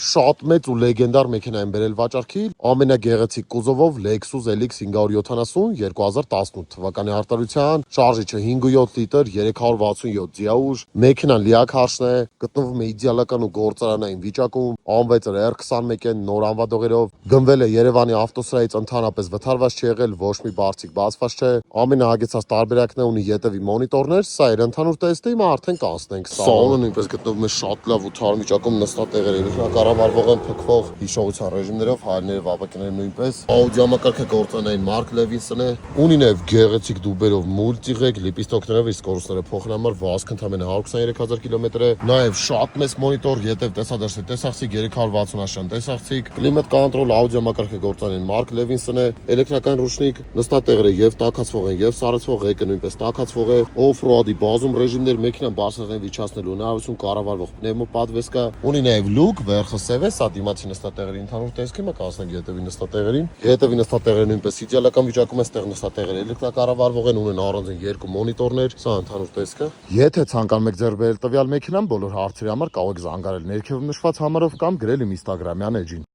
շատ մեծ ու լեգենդար մեքենա են բերել վաճառքի, ամենագեղեցիկ կուզովով Lexus LX 570 2018 թվականի արտադրության, շարժիչը 5.7 լիտր, 367 ձիաուժ, մեքենան լիակ հարցն է, գտնվում է իդեալական ու գործարանային վիճակում, անվեց R21 են նոր անվադողերով, գնվել է Երևանի ավտոսրահից ընդհանրապես վթարված չի եղել, ոչ մի բարձիկ բացված չէ, ամենահագեցած տարբերակն է, ունի ետևի մոնիտորներ, սա էր ընդհանուր տեստը, հիմա արդեն կանցնենք սալոնը նույնպես գտնվում է շատ լավ ու թարմ վիճակում, նստատեղեր կառավարվող են փքվող հիշողության ռեժիմներով, հայերները վապակները նույնպես, աուդիո համակարգը գործանային Mark Levinson է, ունի նաև գեղեցիկ դուբերով մուլտիղեկ, լիպիստոկներով իսկ կորուստները փոխելու համար վազք ընդամենը 123,000 կիլոմետր է, նաև շատ մեծ մոնիտոր, ետև տեսադարձի տեսախցիկ 360 աշան տեսախցիկ, կլիմատ կոնտրոլ, աուդիո համակարգը գործանային Mark Levinson է, էլեկտրական ռուշնիկ, նստատեղերը եւ տաքացվող են եւ սառեցվող, ղեկը նույնպես տաքացվող է, off-road-ի բազում ռեժիմներ, մեքենան բարձրացնել վիճացնելու հնարավորություն, կառավարվող պնևմոպատվես կա, ունի նաև լուկ, վերխը սև է, սա դիմացի նստատեղերի ընդհանուր տեսքի մը կանցնենք ետևի նստատեղերին, ետևի նստատեղերը նույնպես իդեալական վիճակում է, ստեղ նստատեղերը էլեկտրակառավարվող են, ունեն առանձին երկու մոնիտորներ, սա ընդհանուր տեսքը։ Եթե ցանկանում եք ձեռք բերել տվյալ մեքենան, բոլոր հարցերի համար կարող եք զանգարել ներքևում նշված համարով կամ գրել իմ Instagram-յան էջին։